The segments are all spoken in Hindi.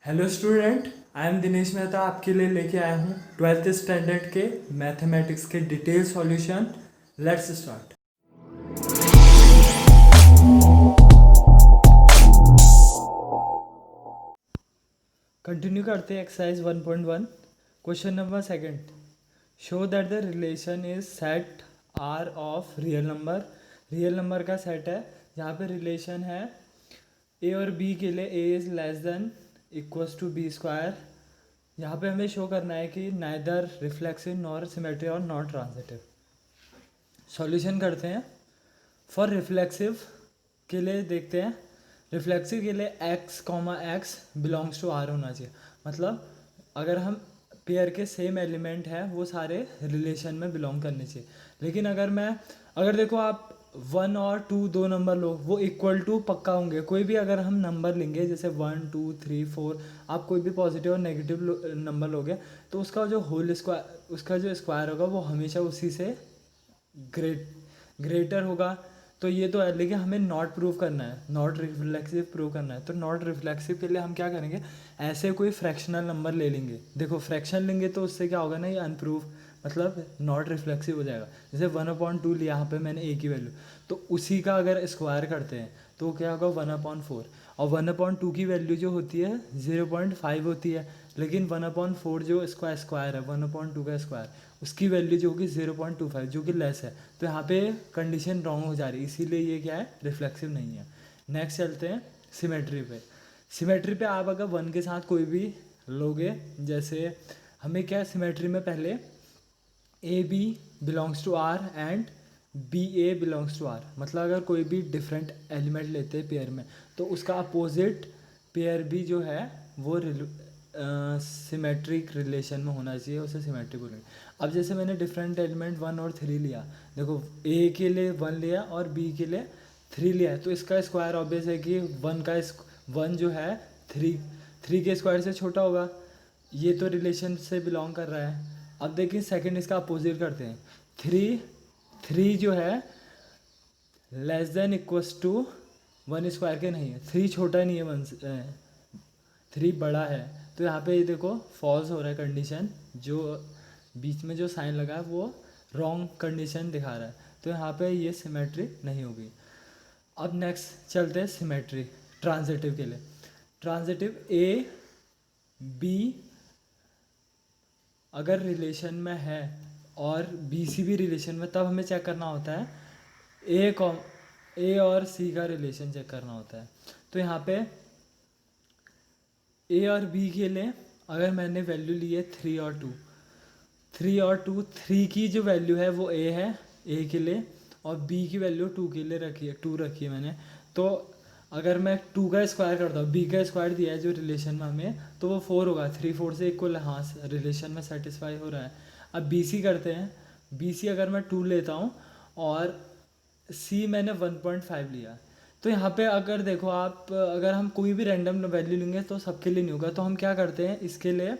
Hello student, I am Dinesh Mehta. आपके लिए लेके आया हूँ 12th स्टैंडर्ड के मैथमेटिक्स के detail solution. Let's start. Continue करते हैं exercise 1.1। Question number second, show that the relation is set R of real number. Real number का सेट है जहाँ पे रिलेशन है ए और बी के लिए a is less than equals to b square. यहाँ पे हमें शो करना है कि नाइदर रिफ्लेक्सिव नॉर सिमेट्री और नॉट ट्रांजिटिव। सॉल्यूशन करते हैं। फॉर रिफ्लेक्सिव के लिए देखते हैं, रिफ्लेक्सिव के लिए x comma x belongs to R होना चाहिए। मतलब अगर हम पेयर के सेम एलिमेंट है वो सारे रिलेशन में बिलोंग करने चाहिए। लेकिन अगर देखो आप 1 और 2 दो नंबर लो, वो इक्वल टू पक्का होंगे। कोई भी अगर हम नंबर लेंगे जैसे 1 2 3 4, आप कोई भी पॉजिटिव और नेगेटिव नंबर लोगे तो उसका जो होल स्क्वायर, उसका जो स्क्वायर होगा वो हमेशा उसी से ग्रेटर होगा। तो ये तो है, लेकिन हमें नॉट प्रूव करना है, नॉट रिफ्लेक्सिव प्रूव करना है। तो नॉट रिफ्लेक्सिव के लिए हम क्या करेंगे, ऐसे कोई फ्रैक्शनल नंबर ले लेंगे। देखो फ्रैक्शन लेंगे तो उससे क्या होगा ना, ये अनप्रूव मतलब नॉट रिफ्लेक्सिव हो जाएगा। जैसे 1/2 लिया यहाँ पे मैंने ए की वैल्यू, तो उसी का अगर स्क्वायर करते हैं तो क्या होगा 1/4। और 1/2 की वैल्यू जो होती है 0.5 होती है, लेकिन 1/4 जो इसका स्क्वायर है 1/2 का स्क्वायर, उसकी वैल्यू जो होगी 0.25 जो कि लेस है। तो यहाँ पे कंडीशन रॉन्ग हो जा रही है, इसीलिए ये क्या है, रिफ्लेक्सिव नहीं है। नेक्स्ट चलते हैं सिमेट्री पे। सिमेट्री पे आप अगर 1 के साथ कोई भी लोगे, जैसे हमें क्या है सिमेट्री में पहले a b belongs to R and b a belongs to R. मतलब अगर कोई भी डिफरेंट एलिमेंट लेते हैं पेयर में तो उसका अपोजिट पेयर भी जो है वो सिमेट्रिक रिलेशन में होना चाहिए, उसे सिमेट्रिक बोलेंगे। अब जैसे मैंने डिफरेंट एलिमेंट 1 और 3 लिया, देखो ए के लिए 1 लिया और बी के लिए 3 लिया है, तो इसका स्क्वायर ऑब्वियस है कि 1 जो है 3 के स्क्वायर से छोटा होगा। ये तो रिलेशन से बिलोंग कर रहा है। अब देखिए सेकंड इसका अपोजिट करते हैं। 3 जो है less than equals to 1 square के नहीं है, 3 छोटा नहीं है 1 3 बड़ा है। तो यहाँ पे ये देखो फॉल्स हो रहा है कंडीशन, जो बीच में जो साइन लगा है वो रॉन्ग कंडीशन दिखा रहा है। तो यहाँ पे ये सिमेट्री नहीं होगी। अब नेक्स्ट चलते हैं सिमेट्री ट्रांजिटिव के लिए। ट्रांजिटिव ए बी अगर रिलेशन में है और बी सी भी रिलेशन में, तब हमें चेक करना होता है ए और सी का रिलेशन चेक करना होता है। तो यहाँ पे ए और बी के लिए अगर मैंने वैल्यू ली है 3 की जो वैल्यू है वो ए है ए के लिए, और बी की वैल्यू 2 के लिए रखी है, 2 रखी है मैंने। तो अगर मैं 2 का स्क्वायर करता हूँ, बी का स्क्वायर दिया है जो रिलेशन में हमें, तो वो 4 होगा। 3 4 से इक्वल, हाँ रिलेशन में सेटिस्फाई हो रहा है। अब बी सी करते हैं। बी सी अगर मैं 2 लेता हूँ और सी मैंने 1.5 लिया, तो यहाँ पे अगर देखो आप, अगर हम कोई भी रैंडम वैल्यू लेंगे तो सबके लिए नहीं होगा। तो हम क्या करते हैं, इसके लिए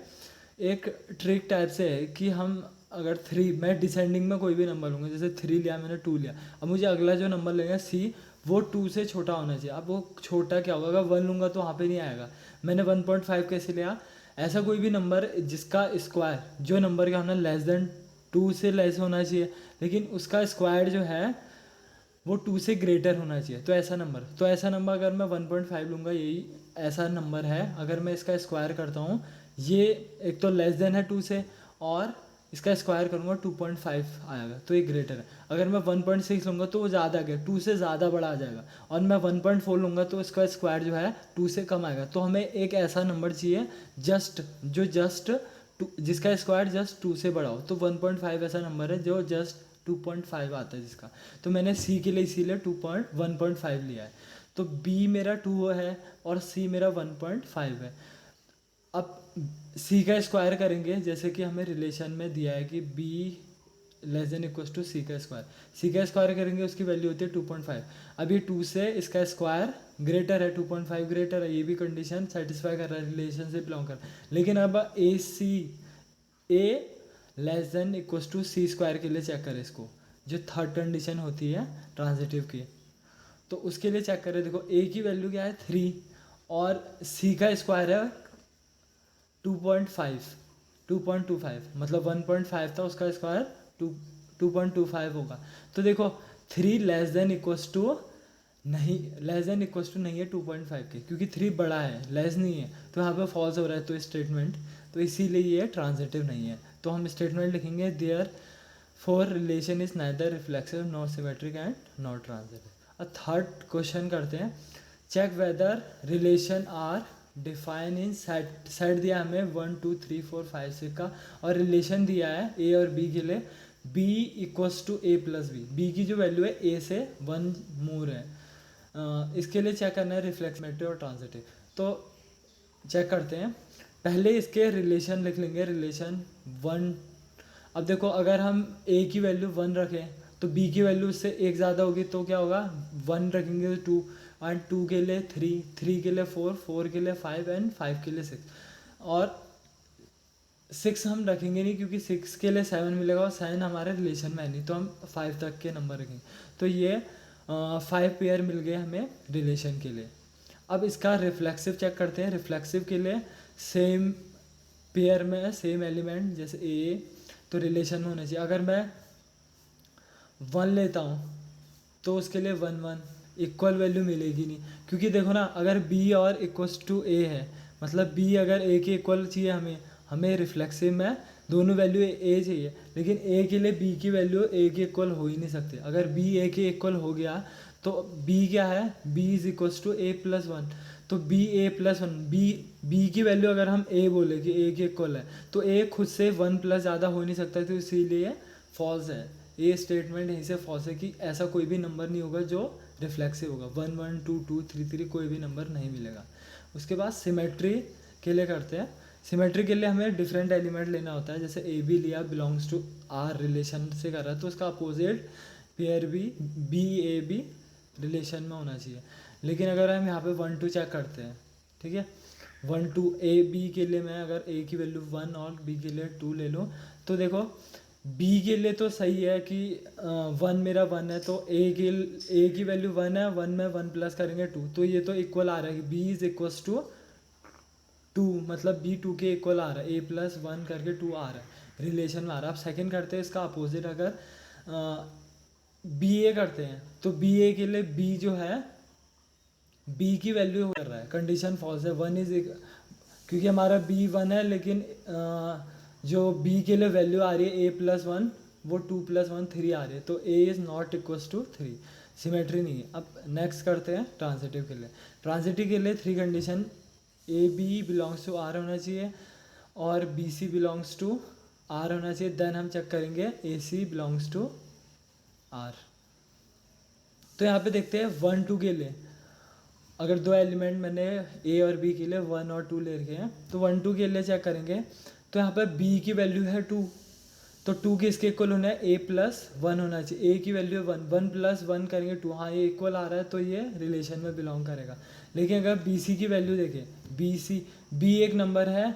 एक ट्रिक टाइप से है कि हम अगर 3, मैं डिसेंडिंग में कोई भी नंबर लूँगा, जैसे 3 लिया मैंने 2 लिया, अब मुझे अगला जो नंबर लेगा सी, वो 2 से छोटा होना चाहिए। अब वो छोटा क्या होगा, अगर 1 लूँगा तो वहाँ पे नहीं आएगा। मैंने 1.5 कैसे लिया, ऐसा कोई भी नंबर जिसका स्क्वायर, जो नंबर का होना लेस देन 2 से लेस होना चाहिए, लेकिन उसका स्क्वायर जो है वो 2 से ग्रेटर होना चाहिए। तो ऐसा नंबर अगर मैं 1.5 लूँगा, यही ऐसा नंबर है, अगर मैं इसका स्क्वायर करता हूँ, ये एक तो लेस देन है 2 से, और इसका स्क्वायर करूँगा 2.5 आएगा, तो ये ग्रेटर है। अगर मैं 1.6 लूँगा तो वो ज़्यादा गया, 2 से ज़्यादा बड़ा आ जाएगा। और मैं 1.4 लूँगा तो इसका स्क्वायर जो है 2 से कम आएगा। तो हमें एक ऐसा नंबर चाहिए जस्ट जिसका स्क्वायर जस्ट 2 से बड़ा हो। तो 1.5 ऐसा नंबर है जो जस्ट 2.5 आता है जिसका। तो मैंने सी के लिए इसीलिए 1.5 लिया है। तो बी मेरा 2 है और सी मेरा 1.5 है। अब सी का स्क्वायर करेंगे, जैसे कि हमें रिलेशन में दिया है कि B less than equal to C का स्क्वायर। सी का स्क्वायर करेंगे, उसकी वैल्यू होती है 2.5। अब ये 2 से इसका स्क्वायर ग्रेटर है, 2.5 ग्रेटर है, ये भी कंडीशन सेटिस्फाई कर रहा है, रिलेशन से बिलोंग कर रहा है। लेकिन अब A less than equal to C square के लिए चेक करें इसको, जो थर्ड कंडीशन होती है ट्रांजिटिव की। तो उसके लिए चेक करें, देखो ए की वैल्यू क्या है 3 और सी का स्क्वायर है 2.25 मतलब 1.5 था, उसका स्क्वायर 2.25 होगा। तो देखो 3 लेस देन इक्वस टू नहीं है 2.5 के, क्योंकि 3 बड़ा है, लेस नहीं है, तो यहाँ पे फॉल्स हो रहा है तो स्टेटमेंट, तो इसीलिए ये ट्रांजिटिव नहीं है। तो हम स्टेटमेंट लिखेंगे therefore relation is neither reflexive not symmetric and not transitive. Third question करते हैं, check whether relation are define in set दिया हमें 1 2 3 4 5 6 का, और रिलेशन दिया है ए और बी के लिए, b equals to a plus b की जो वैल्यू है a से 1 मोर है। इसके लिए चेक करना है रिफ्लेक्सिव और ट्रांजिटिव। तो चेक करते हैं, पहले इसके रिलेशन लिख लेंगे, रिलेशन 1। अब देखो अगर हम a की वैल्यू 1 रखें तो b की वैल्यू उससे एक ज़्यादा होगी, तो क्या होगा, 1 रखेंगे तो 2, एंड 2 के लिए 3, 3 के लिए 4, 4 के लिए 5 एंड 5 के लिए 6, और 6 हम रखेंगे नहीं क्योंकि 6 के लिए 7 मिलेगा और 7 हमारे रिलेशन में है नहीं, तो हम 5 तक के नंबर रखेंगे। तो ये 5 पेयर मिल गए हमें रिलेशन के लिए। अब इसका रिफ्लेक्सिव चेक करते हैं। रिफ्लेक्सिव के लिए सेम पेयर में सेम एलिमेंट जैसे ए, तो रिलेशन में होना चाहिए। अगर मैं 1 लेता हूँ तो उसके लिए 1 1 इक्वल वैल्यू मिलेगी नहीं, क्योंकि देखो ना, अगर b और इक्वल्स टू a है, मतलब b अगर a के इक्वल चाहिए हमें रिफ्लेक्सिव में दोनों वैल्यू a चाहिए, लेकिन a के लिए b की वैल्यू a के इक्वल हो ही नहीं सकते। अगर b a के इक्वल हो गया तो b क्या है, b is equals to a plus 1, तो b a प्लस 1, b की वैल्यू अगर हम a बोले कि a के इक्वल है, तो a खुद से 1 प्लस ज़्यादा हो नहीं सकता, तो इसीलिए फॉल्स है। ये स्टेटमेंट यहीं से फॉल्स है कि ऐसा कोई भी नंबर नहीं होगा जो रिफ्लेक्सिव होगा, 1 1 2 2 3 3 कोई भी नंबर नहीं मिलेगा। उसके बाद सिमेट्री के लिए करते हैं। सिमेट्री के लिए हमें डिफरेंट एलिमेंट लेना होता है, जैसे ए बी लिया, बिलोंग्स टू आर रिलेशन से कर रहा है, तो उसका opposite pair b a b relation में होना चाहिए। लेकिन अगर हम यहाँ पे 1 2 चेक करते हैं, ठीक है, 1 2 ए बी के लिए मैं अगर ए की वैल्यू 1 और बी के लिए 2 ले लूँ, तो देखो b के लिए तो सही है कि 1 मेरा 1 है, तो a की वैल्यू 1 है, 1 में 1 प्लस करेंगे 2, तो ये तो इक्वल आ रहा है कि b इज इक्वल्स टू 2, मतलब b 2 के इक्वल आ रहा है, a प्लस 1 करके 2 आ रहा है, रिलेशन में आ रहा है। अब सेकंड करते हैं इसका अपोजिट, अगर बी ए करते हैं तो बी ए के लिए b जो है b की वैल्यू कर रहा है, कंडीशन फॉल्स है, 1 इज, क्योंकि हमारा b 1 है, लेकिन जो b के लिए वैल्यू आ रही है a प्लस 1, वो 2 प्लस 1 3 आ रही है, तो a is not equals to 3, symmetry नहीं है। अब नेक्स्ट करते हैं ट्रांजिटिव के लिए। ट्रांजिटिव के लिए 3 condition, a b belongs to R होना चाहिए और b c belongs to R होना चाहिए, देन हम चेक करेंगे a c belongs to R. तो यहाँ पे देखते हैं 1 2 के लिए, अगर दो एलिमेंट मैंने ए और बी के लिए 1 और 2 ले रखे हैं, तो 1 2 के लिए चेक करेंगे, तो यहाँ पर b की वैल्यू है 2, तो 2 किसके इक्वल होना है, a प्लस 1 होना चाहिए, a की वैल्यू 1, 1 प्लस 1 करेंगे 2, हाँ ये इक्वल आ रहा है, तो ये रिलेशन में बिलोंग करेगा। लेकिन अगर बी सी की वैल्यू देखें, b एक नंबर है,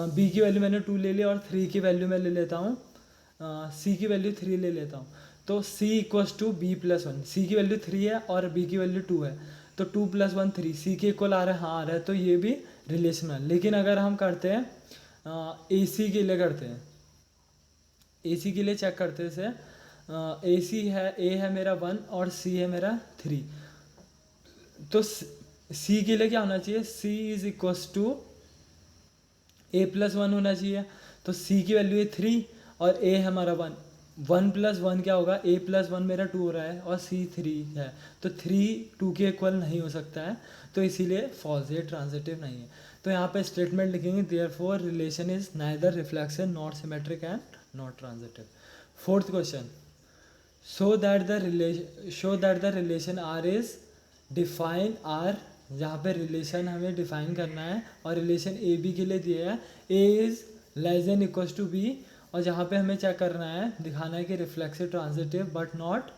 b की वैल्यू मैंने 2 ले ली और 3 की वैल्यू मैं ले लेता हूँ, c की वैल्यू 3 ले लेता हूँ, तो c equals to b plus 1, c की वैल्यू 3 है और b की वैल्यू 2 है, तो 2 प्लस 1 3, c के इक्वल आ रहा है, हाँ आ रहा है, तो ये भी रिलेशन है। लेकिन अगर हम करते हैं ए सी के लिए करते हैं, ए सी के लिए चेक करते हैं, जैसे ए सी है, ए है मेरा 1 और सी है मेरा 3, तो सी के लिए क्या होना चाहिए, C is equals to A plus 1 होना चाहिए, तो सी की वैल्यू है 3 और ए है हमारा 1, 1 प्लस 1 क्या होगा, ए प्लस 1 मेरा 2 हो रहा है और सी 3 है, तो 3 2 के इक्वल नहीं हो सकता है, तो इसीलिए फॉल्स, ये ट्रांजिटिव नहीं है। तो यहाँ पे स्टेटमेंट लिखेंगे therefore relation is neither reflexive not symmetric and not transitive. Fourth question, show that the relation R is define R, जहाँ पे रिलेशन हमें डिफाइन करना है और रिलेशन ए बी के लिए दिया है, A is less than equals to B, और जहाँ पे हमें चेक करना है, दिखाना है कि reflexive transitive but not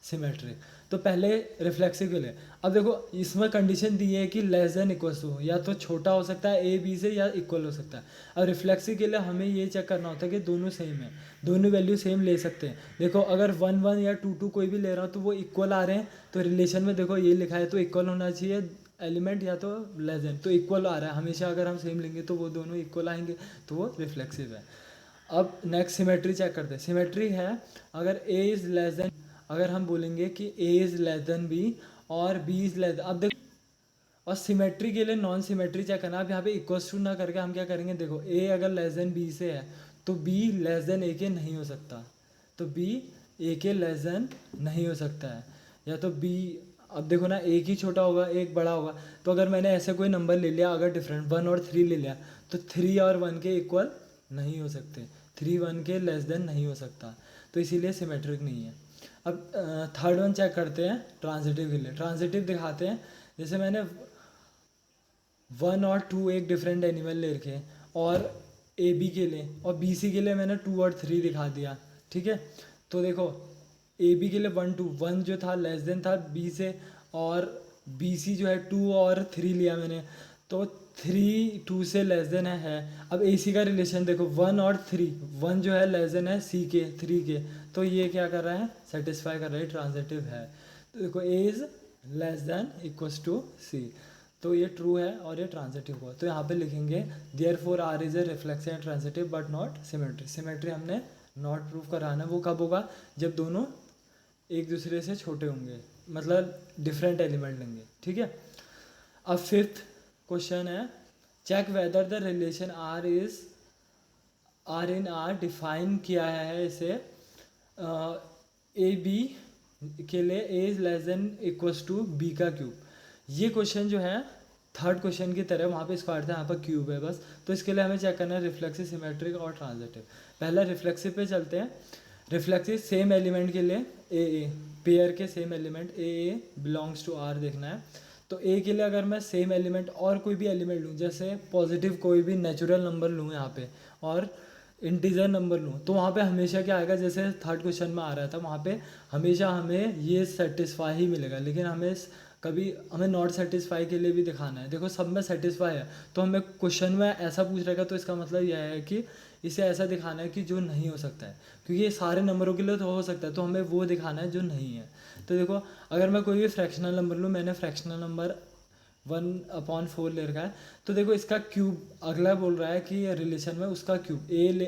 symmetric. तो पहले रिफ्लेक्सिव के लिए, अब देखो इसमें कंडीशन दी है कि लेस देन इक्वल्स टू, या तो छोटा हो सकता है ए बी से या इक्वल हो सकता है। अब रिफ्लेक्सिव के लिए हमें ये चेक करना होता है कि दोनों सेम है, दोनों वैल्यू सेम ले सकते हैं। देखो अगर 1 1 या 2 2 कोई भी ले रहा हो तो वो इक्वल आ रहे हैं, तो रिलेशन में देखो ये लिखा है तो इक्वल होना चाहिए, एलिमेंट या तो लेस देन, तो इक्वल आ रहा है हमेशा, अगर हम सेम लेंगे तो वो दोनों इक्वल आएंगे, तो वो रिफ्लेक्सिव है। अब नेक्स्ट सिमेट्री चेक करते हैं। सिमेट्री है अगर ए इज़ लेस देन, अगर हम बोलेंगे कि a is less than b और बी इज़ लेस, अब देखो, और सिमेट्री के लिए नॉन सिमेट्री चेक करना। अब यहाँ पे इक्वल्स टू ना करके हम क्या करेंगे, देखो ए अगर लेस देन बी से है तो बी लेस देन ए के नहीं हो सकता, तो बी ए के लेस देन नहीं हो सकता है, या तो बी, अब देखो ना एक ही छोटा होगा एक बड़ा होगा, तो अगर मैंने ऐसे कोई नंबर ले लिया अगर डिफरेंट 1 और 3 ले लिया, तो 3 और 1 के इक्वल नहीं हो सकते, 3 1 के लेस देन नहीं हो सकता, तो इसीलिए सिमेट्रिक नहीं है। अब थर्ड वन चेक करते हैं ट्रांजिटिव के लिए। ट्रांजिटिव दिखाते हैं, जैसे मैंने 1 और 2 एक डिफरेंट एनिमल ले रखे और ए बी के लिए, और बी सी के लिए मैंने 2 और 3 दिखा दिया, ठीक है। तो देखो ए बी के लिए 1 2 1 जो था लेस देन था बी से, और बी सी जो है 2 और 3 लिया मैंने, तो 3 2 से लेस देन है। अब ए सी का रिलेशन देखो 1 और 3, 1 जो है लेस देन है सी के 3 के, तो ये क्या कर रहा है, सेटिस्फाई कर रहा है, ट्रांजिटिव है। तो देखो A is less than equals to C, तो ये ट्रू है और ये ट्रांजिटिव हुआ, तो यहाँ पे लिखेंगे therefore R is a reflexive and transitive but not symmetry. Symmetry हमने नॉट प्रूव कराना है, वो कब होगा, जब दोनों एक दूसरे से छोटे होंगे, मतलब डिफरेंट एलिमेंट लेंगे, ठीक है। अब फिफ्थ क्वेश्चन है, check whether the relation R in R, define किया है इसे ए बी के लिए a is less than equals to b का क्यूब। ये क्वेश्चन जो है थर्ड क्वेश्चन की तरह, वहाँ पे स्क्वायर था, यहाँ पर क्यूब है बस, तो इसके लिए हमें चेक करना है रिफ्लेक्सिव, सिमेट्रिक और ट्रांजिटिव। पहला रिफ्लेक्सिव पे चलते हैं। रिफ्लेक्सिव सेम एलिमेंट के लिए ए पेयर के same element a belongs to R देखना है। तो ए के लिए अगर मैं सेम एलिमेंट और कोई भी एलिमेंट लूँ, जैसे पॉजिटिव कोई भी नेचुरल नंबर लूँ यहाँ पे और इंटीजर नंबर लूँ, तो वहाँ पे हमेशा क्या आएगा, जैसे थर्ड क्वेश्चन में आ रहा था, वहाँ पे हमेशा हमें ये सेटिस्फाई ही मिलेगा, लेकिन कभी हमें नॉट सेटिस्फाई के लिए भी दिखाना है। देखो सब में सेटिस्फाई है, तो हमें क्वेश्चन में ऐसा पूछ रहेगा, तो इसका मतलब यह है कि इसे ऐसा दिखाना है कि जो नहीं हो सकता है, क्योंकि ये सारे नंबरों के लिए तो हो सकता है, तो हमें वो दिखाना है जो नहीं है। तो देखो अगर मैं कोई भी फ्रैक्शनल नंबर लूँ, मैंने फ्रैक्शनल नंबर 1/4 ले रखा है, तो देखो इसका क्यूब अगला बोल रहा है कि रिलेशन में उसका क्यूब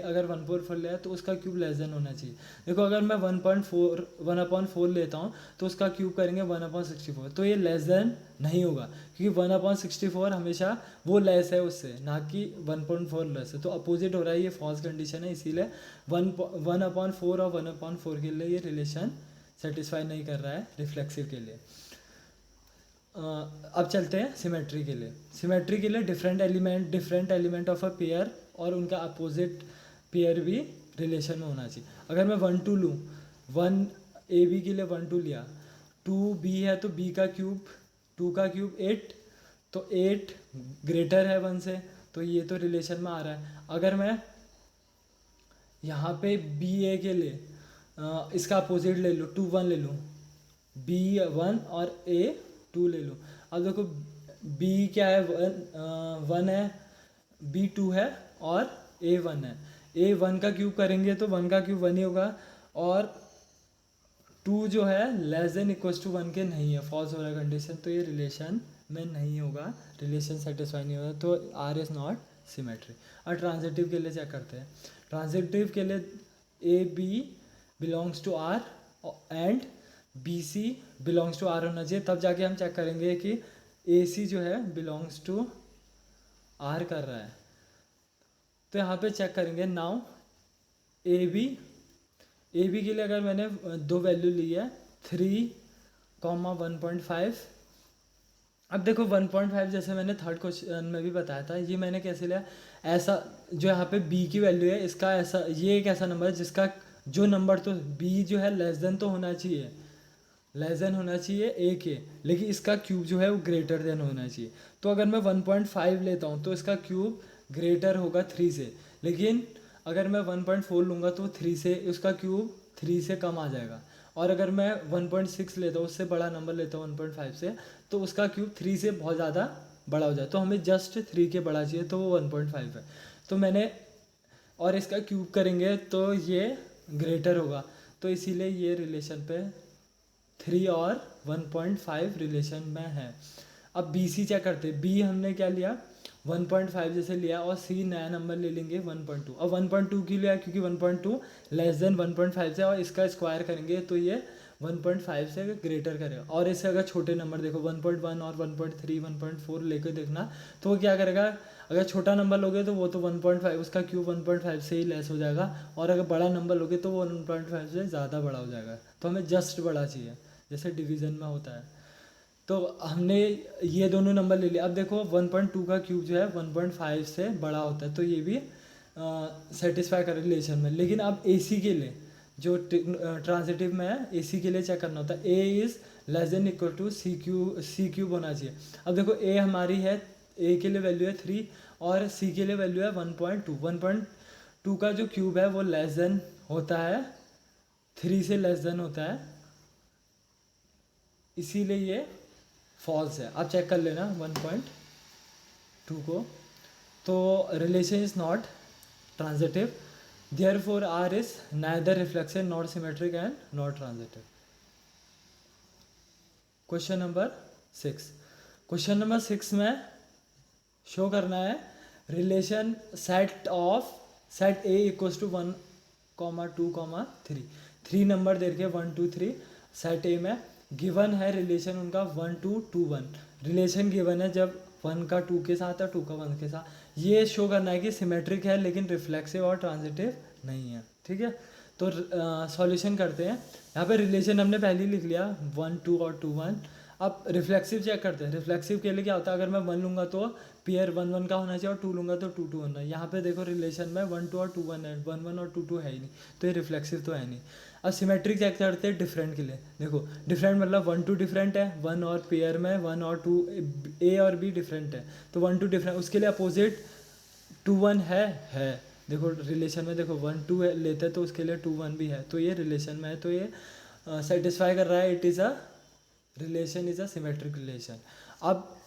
अगर 1/4 लिया है तो उसका क्यूब लेस देन होना चाहिए। देखो अगर मैं 1/4 लेता हूँ तो उसका क्यूब करेंगे 1/64, तो ये लेस देन नहीं होगा, क्योंकि 1/64 हमेशा वो लेस है उससे, ना कि 1/4 लेस है, तो अपोजिट हो रहा है, ये फॉल्स कंडीशन है, इसीलिए 1/4 और 1/4 के लिए ये रिलेशन सेटिस्फाई नहीं कर रहा है रिफ्लेक्सिव के लिए। अब चलते हैं सिमेट्री के लिए। सिमेट्री के लिए different element of a pair और उनका अपोजिट पेयर भी रिलेशन में होना चाहिए। अगर मैं 1 2 लूँ, 1 ए बी के लिए 1 2 लिया, 2 बी है तो बी का क्यूब, 2 का क्यूब 8, तो 8 ग्रेटर है 1 से, तो ये तो रिलेशन में आ रहा है। अगर मैं यहाँ पे बी ए के लिए इसका अपोजिट ले लूँ, 2 1 ले लूँ, बी 1 और ए 2 ले लो। अब देखो बी क्या है, 1 है, बी 2 है और ए 1 है। ए 1 का क्यूब करेंगे तो 1 का क्यूब 1 ही होगा, और 2 जो है लेस देन इक्वल्स टू 1 के नहीं है, फॉल्स हो रहा है कंडीशन, तो ये रिलेशन में नहीं होगा, रिलेशन सेटिस्फाई नहीं होगा, तो आर इज़ नॉट सिमेट्री। और ट्रांजिटिव के लिए चेक करते हैं। ट्रांजिटिव के लिए a b belongs to R and b c belongs to R होना चाहिए, तब जाके हम चेक करेंगे कि ए सी जो है बिलोंग्स टू आर कर रहा है। तो यहाँ पे चेक करेंगे नाउ ए बी के लिए अगर मैंने 2 वैल्यू ली है 3,1.5। अब देखो 1.5 जैसे मैंने थर्ड क्वेश्चन में भी बताया था, ये मैंने कैसे लिया, ऐसा जो यहाँ पे b की वैल्यू है इसका ऐसा, ये एक ऐसा नंबर है जिसका जो नंबर तो b जो है लेस देन तो होना चाहिए, लेस देन होना चाहिए ए के, लेकिन इसका क्यूब जो है वो ग्रेटर देन होना चाहिए। तो अगर मैं 1.5 लेता हूँ तो इसका क्यूब ग्रेटर होगा 3 से, लेकिन अगर मैं 1.4 लूँगा तो 3 से उसका क्यूब 3 से कम आ जाएगा, और अगर मैं 1.6 लेता हूँ, उससे बड़ा नंबर लेता हूँ 1.5 से, तो उसका क्यूब 3 से बहुत ज़्यादा बड़ा हो जाए, तो हमें जस्ट 3 के बड़ा चाहिए, तो वो 1.5 है। तो मैंने और इसका क्यूब करेंगे तो ये ग्रेटर होगा, तो इसीलिए ये रिलेशन पे 3 और 1.5 रिलेशन में है। अब बी सी चेक करते हैं। बी हमने क्या लिया 1.5 जैसे लिया, और सी नया नंबर ले लेंगे 1.2। अब 1.2 क्यों लिया, क्योंकि 1.2 लेस देन 1.5 से, और इसका स्क्वायर करेंगे तो ये 1.5 से ग्रेटर करेगा। और इससे अगर छोटे नंबर देखो 1.1 और 1.3 1.4 लेकर देखना, तो वो क्या करेगा, अगर छोटा नंबर लोगे तो वो तो 1.5 उसका क्यूब 1.5 से ही लेस हो जाएगा, और अगर बड़ा नंबर लोगे तो वो 1.5 से ज़्यादा बड़ा हो जाएगा। तो हमें जस्ट बड़ा चाहिए, जैसे डिवीज़न में होता है। तो हमने ये दोनों नंबर ले लिया। अब देखो 1.2 का क्यूब जो है 1.5 से बड़ा होता है, तो ये भी सेटिस्फाई कर रिलेशन में। लेकिन अब ए सी के लिए जो ट्रांजिटिव में है, ए सी के लिए चेक करना होता है, a is less than equal to c cube होना चाहिए। अब देखो ए हमारी है, ए के लिए वैल्यू है 3 और सी के लिए वैल्यू है 1.2। 1.2 का जो क्यूब है वो लेस देन होता है 3 से लेस देन होता है, इसीलिए ये फॉल्स है। आप चेक कर लेना 1.2 को। तो relation is not transitive, therefore R is neither reflexive not symmetric and not transitive. Question number 6। Question number 6 में शो करना है relation set A equals to 1, 2, 3। 3 number दे के 1 2 3 सेट ए में गिवन है रिलेशन उनका 1 2 2 1। रिलेशन गिवन है जब 1 का 2 के साथ है, 2 का 1 के साथ। ये शो करना है कि सिमेट्रिक है लेकिन रिफ्लेक्सिव और ट्रांजिटिव नहीं है। ठीक है, तो सॉल्यूशन करते हैं। यहाँ पे रिलेशन हमने पहले ही लिख लिया 1 2 और 2 1। अब रिफ्लेक्सिव चेक करते हैं। रिफ्लेक्सिव के लिए क्या होता है, अगर मैं 1 लूँगा तो पेयर 1 1 का होना चाहिए, और 2 लूँगा तो 2 2 होना है। यहाँ पे देखो रिलेशन में 1 2 और 2 1 है, 1 1 और 2 2 है ही नहीं, तो ये रिफ्लेक्सिव तो है नहीं। अब सिमेट्रिक चेक करते हैं डिफरेंट के लिए। देखो डिफरेंट मतलब 1 2 डिफरेंट है, 1 और पेयर में 1 और 2 ए और बी डिफरेंट है, तो 1 2 डिफरेंट, उसके लिए अपोजिट 2 1 है। देखो रिलेशन में देखो 1 2 लेते हैं तो उसके लिए 2 1 भी है, तो ये रिलेशन में है, तो ये सेटिस्फाई कर रहा है। It is a relation is a symmetric relation. अब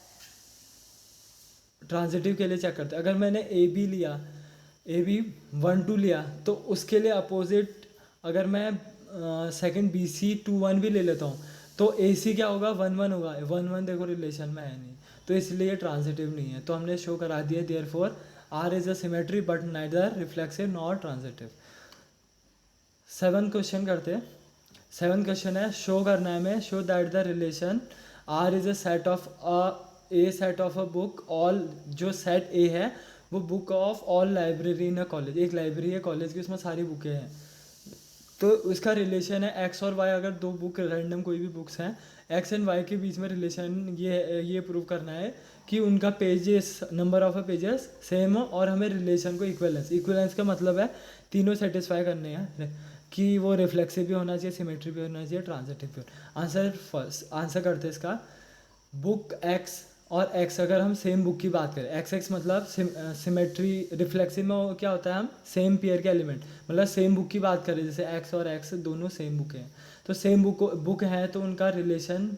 ट्रांजिटिव के लिए चेक करते हैं। अगर मैंने ए बी लिया, ए बी 1 2 लिया, तो उसके लिए अपोजिट अगर मैं सेकंड बी सी 2 1 भी ले लेता हूँ, तो ए सी क्या होगा 1 1 होगा। 1 1 देखो रिलेशन में है नहीं, तो इसलिए ट्रांजिटिव नहीं है। तो हमने शो करा दिया therefore R is a symmetry but neither reflexive nor transitive. 7 question करते हैं। 7 क्वेश्चन है, शो करना है हमें, show that the relation R is a set of a book all. जो सेट ए है वो book of all library in a college. एक लाइब्रेरी है कॉलेज की, उसमें सारी बुकें हैं, तो उसका रिलेशन है एक्स और वाई। अगर दो बुक रैंडम कोई भी बुक्स हैं, एक्स एंड वाई के बीच में रिलेशन ये प्रूव करना है कि उनका pages number of pages same हो, और हमें रिलेशन को इक्वलेंस का मतलब है तीनों सेटिस्फाई करने हैं, कि वो रिफ्लेक्सिव भी होना चाहिए, सिमेट्री भी होना चाहिए, ट्रांजिटिव भी होना। आंसर करते हैं इसका। बुक एक्स और एक्स, अगर हम सेम बुक की बात करें, एक्स एक्स मतलब सिमेट्री। रिफ्लेक्सिव में क्या होता है, हम सेम पेयर के एलिमेंट मतलब सेम बुक की बात करें, जैसे एक्स और एक्स दोनों सेम बुक हैं, तो सेम बुक है तो उनका रिलेशन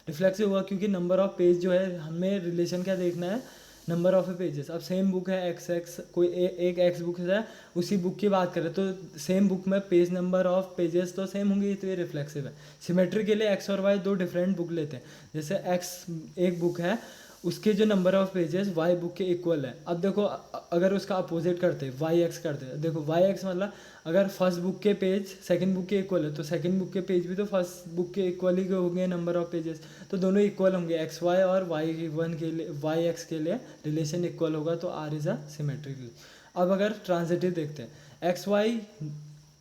रिफ्लेक्सिव होगा, क्योंकि नंबर ऑफ पेज जो है, हमें रिलेशन क्या देखना है, नंबर ऑफ पेजेस। अब सेम बुक है एक्स एक्स, कोई एक एक्स बुक है, उसी बुक की बात करें तो सेम बुक में पेज नंबर ऑफ पेजेस तो सेम होंगे, तो ये रिफ्लेक्सिव है। सिमेट्री के लिए एक्स और वाई दो डिफरेंट बुक लेते हैं, जैसे एक्स एक बुक है, उसके जो number of pages y book के इक्वल है। अब देखो अगर उसका अपोजिट करते वाई एक्स करते, देखो वाई एक्स मतलब अगर फर्स्ट बुक के पेज सेकंड बुक के इक्वल है, तो सेकंड बुक के पेज भी तो फर्स्ट बुक के इक्वल ही होंगे नंबर ऑफ पेजेस, तो दोनों इक्वल होंगे। एक्स वाई और वाई वन के लिए वाई एक्स के लिए रिलेशन इक्वल होगा, तो आर इज़ अ सिमेट्रिक। अब अगर ट्रांजिटिव देखते हैं, एक्स वाई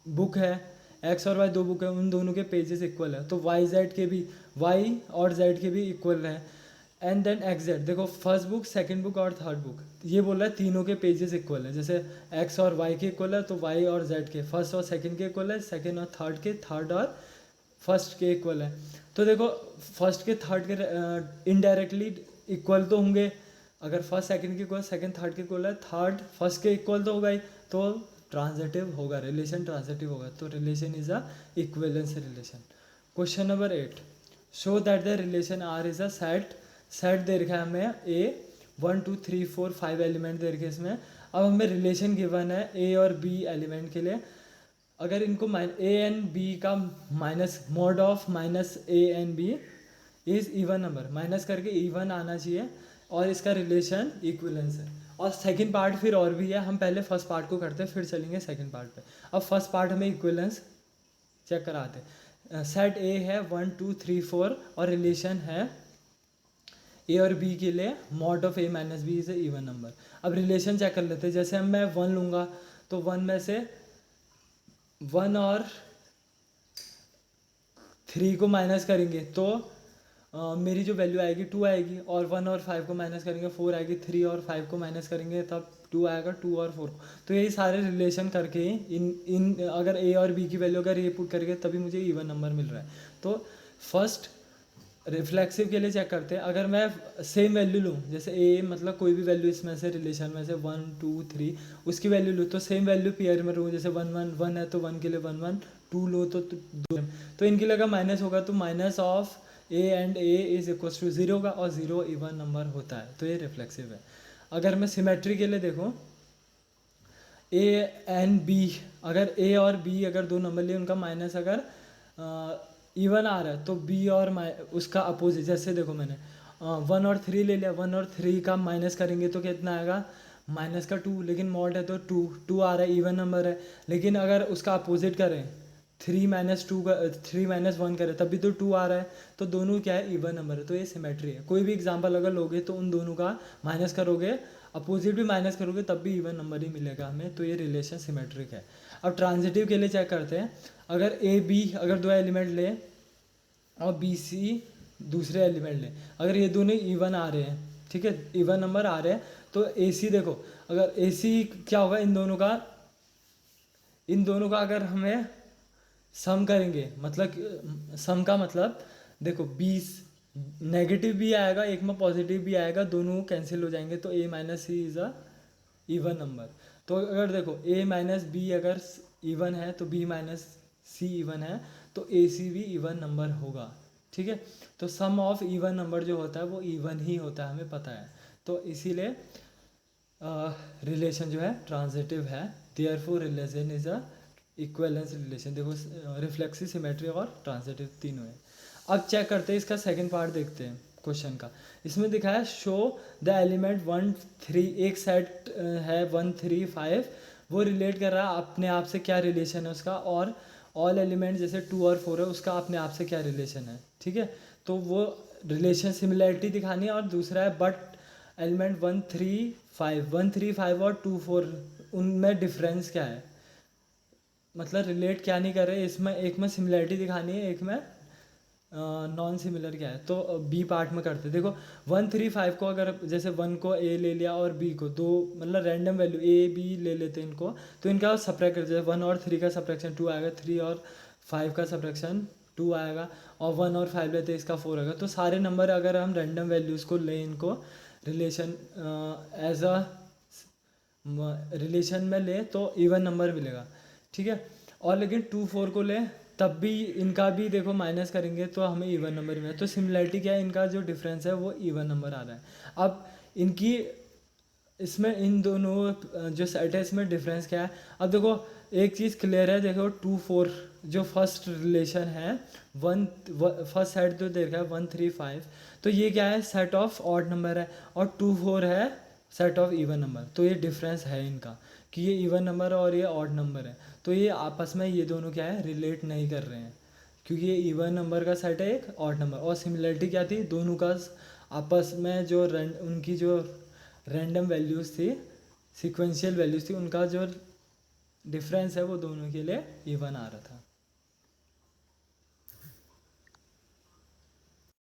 बुक है, एक्स और वाई दो बुक है, उन दोनों के पेजेस इक्वल है, तो वाई जेड के भी, वाई और जेड के भी इक्वल है। एंड देन एक्स जेड, देखो फर्स्ट बुक सेकंड बुक और थर्ड बुक, ये बोल रहा है तीनों के पेजेस इक्वल है, जैसे एक्स और वाई के इक्वल है तो वाई और जेड के फर्स्ट और सेकंड के इक्वल है, सेकंड और थर्ड के, थर्ड और फर्स्ट के इक्वल है। तो देखो फर्स्ट के थर्ड के इनडायरेक्टली इक्वल तो होंगे, अगर फर्स्ट सेकंड के इक्वल, सेकंड थर्ड के इक्वल है, थर्ड फर्स्ट के इक्वल तो होगा ही, तो ट्रांजिटिव होगा, रिलेशन ट्रांजिटिव होगा, तो relation is a equivalence relation. Question number 8, show that the relation R is a set दे रखा है हमें ए 1 2 3 4 5 एलिमेंट दे रखे इसमें। अब हमें रिलेशन गिवन है ए और बी एलिमेंट के लिए, अगर इनको ए एंड बी का minus mod of minus a and b is even number, minus करके इवन आना चाहिए और इसका रिलेशन इक्विवेलेंस है। और सेकंड पार्ट फिर और भी है, हम पहले फर्स्ट पार्ट को करते हैं फिर चलेंगे सेकंड पार्ट पे। अब फर्स्ट पार्ट हमें इक्विवेलेंस चेक कराते हैं। सेट ए है 1 2 3 4 और रिलेशन है ए और बी के लिए mod of a minus b is a even number. अब रिलेशन चेक कर लेते हैं। जैसे हम मैं 1 लूँगा तो 1 में से 1 और 3 को माइनस करेंगे तो मेरी जो वैल्यू आएगी 2 आएगी, और 1 और 5 को माइनस करेंगे 4 आएगी, 3 और 5 को माइनस करेंगे तब 2 आएगा, 2 और 4। तो यही सारे रिलेशन करके इन अगर ए और बी की वैल्यू अगर ये पुट करके तभी मुझे इवन नंबर मिल रहा है। तो फर्स्ट रिफ्लेक्सिव के लिए चेक करते हैं। अगर मैं सेम वैल्यू लूँ, जैसे ए मतलब कोई भी वैल्यू इसमें से रिलेशन में से 1 2 3 उसकी वैल्यू लूँ तो सेम वैल्यू पेयर में लूँ। जैसे 1 1 1 है तो 1 के लिए 1 1, 2 लो तो 2, तो इनके लिए अगर माइनस होगा तो minus of A and A is equal to 0 होगा, और 0 इवन नंबर होता है, तो ये रिफ्लेक्सिव है। अगर मैं सिमेट्री के लिए देखूँ, ए एंड बी, अगर ए और बी अगर दो नंबर लिए उनका माइनस अगर इवन आ रहा है तो बी और उसका अपोजिट, जैसे देखो मैंने 1 और 3 ले लिया, 1 और 3 का माइनस करेंगे तो कितना आएगा माइनस का 2, लेकिन मॉड है तो 2 आ रहा है, इवन नंबर है। लेकिन अगर उसका अपोजिट करें 3 माइनस 2 का 3 माइनस 1 करें तब भी तो 2 आ रहा है, तो दोनों क्या है इवन नंबर है, तो ये सिमेट्री है। कोई भी एग्जांपल अगर लोगे तो उन दोनों का माइनस करोगे, अपोजिट भी माइनस करोगे तब भी इवन नंबर ही मिलेगा हमें, तो ये रिलेशन सिमेट्रिक है। अब ट्रांजिटिव के लिए चेक करते हैं। अगर ए बी अगर दो एलिमेंट ले और बी सी दूसरे एलिमेंट ले, अगर ये दोनों इवन आ रहे हैं, ठीक है, इवन नंबर आ रहे हैं, तो ए सी देखो, अगर ए सी क्या होगा, इन दोनों का अगर हमें सम करेंगे, मतलब सम का मतलब देखो 20 नेगेटिव भी आएगा एक में पॉजिटिव भी आएगा, दोनों कैंसिल हो जाएंगे, तो a minus c is a even number. तो अगर देखो ए माइनस बी अगर इवन है तो बी माइनस सी इवन है, तो ए सी भी इवन नंबर होगा, ठीक है। तो सम ऑफ इवन नंबर जो होता है वो इवन ही होता है, हमें पता है, तो इसीलिए रिलेशन जो है ट्रांजिटिव है। Therefore relation is a equivalence relation. देखो रिफ्लेक्सिव, सिमेट्री और ट्रांजिटिव तीनों है। अब चेक करते हैं इसका सेकंड पार्ट देखते हैं क्वेश्चन का। इसमें दिखा है शो द एलिमेंट 1 3, एक सेट है 1 3 5, वो रिलेट कर रहा है अपने आप से क्या रिलेशन है उसका, और ऑल एलिमेंट जैसे 2 और 4 है उसका अपने आप से क्या रिलेशन है, ठीक है। तो वो रिलेशन सिमिलैरिटी दिखानी है, और दूसरा है बट एलिमेंट 1 3 5 1 3 5 और 2 4 उनमें डिफरेंस क्या है, मतलब रिलेट क्या नहीं कर रहे इसमें, एक में सिमिलैरिटी दिखानी है, एक में नॉन सिमिलर क्या है। तो बी पार्ट में करते देखो 1 3 5 को अगर जैसे 1 को ए ले लिया और बी को दो मतलब रैंडम वैल्यू ए बी ले लेते हैं इनको, तो इनका सब्ट्रैक्ट कर जैसे 1 और 3 का सब्ट्रैक्शन 2 आएगा, 3 और 5 का सब्ट्रैक्शन 2 आएगा, और 1 और 5 लेते हैं इसका 4 आएगा। तो सारे नंबर अगर हम रैंडम वैल्यूज़ को लें, इनको रिलेशन एज अ रिलेशन में ले तो इवन नंबर मिलेगा, ठीक है। और लेकिन 2 4 को ले तब भी इनका भी देखो माइनस करेंगे तो हमें इवन नंबर मिलेगा। तो सिमिलैरिटी क्या है, इनका जो डिफरेंस है वो इवन नंबर आ रहा है। अब इनकी इसमें इन दोनों जो सेट है इसमें डिफरेंस क्या है। अब देखो एक चीज़ क्लियर है, देखो 2 4 जो फर्स्ट रिलेशन है फर्स्ट सेट जो देखा है 1 3 5, तो ये क्या है सेट ऑफ ऑड नंबर है, और 2 4 है सेट ऑफ इवन नंबर। तो ये डिफरेंस है इनका कि ये इवन नंबर है और ये ऑड नंबर है, तो ये आपस में ये दोनों क्या है रिलेट नहीं कर रहे हैं, क्योंकि ये इवन नंबर का सेट है एक ऑड नंबर। और सिमिलरिटी क्या थी, दोनों का आपस में जो उनकी जो रैंडम वैल्यूज़ थी, सिक्वेंशियल वैल्यूज़ थी, उनका जो डिफरेंस है वो दोनों के लिए इवन आ रहा था।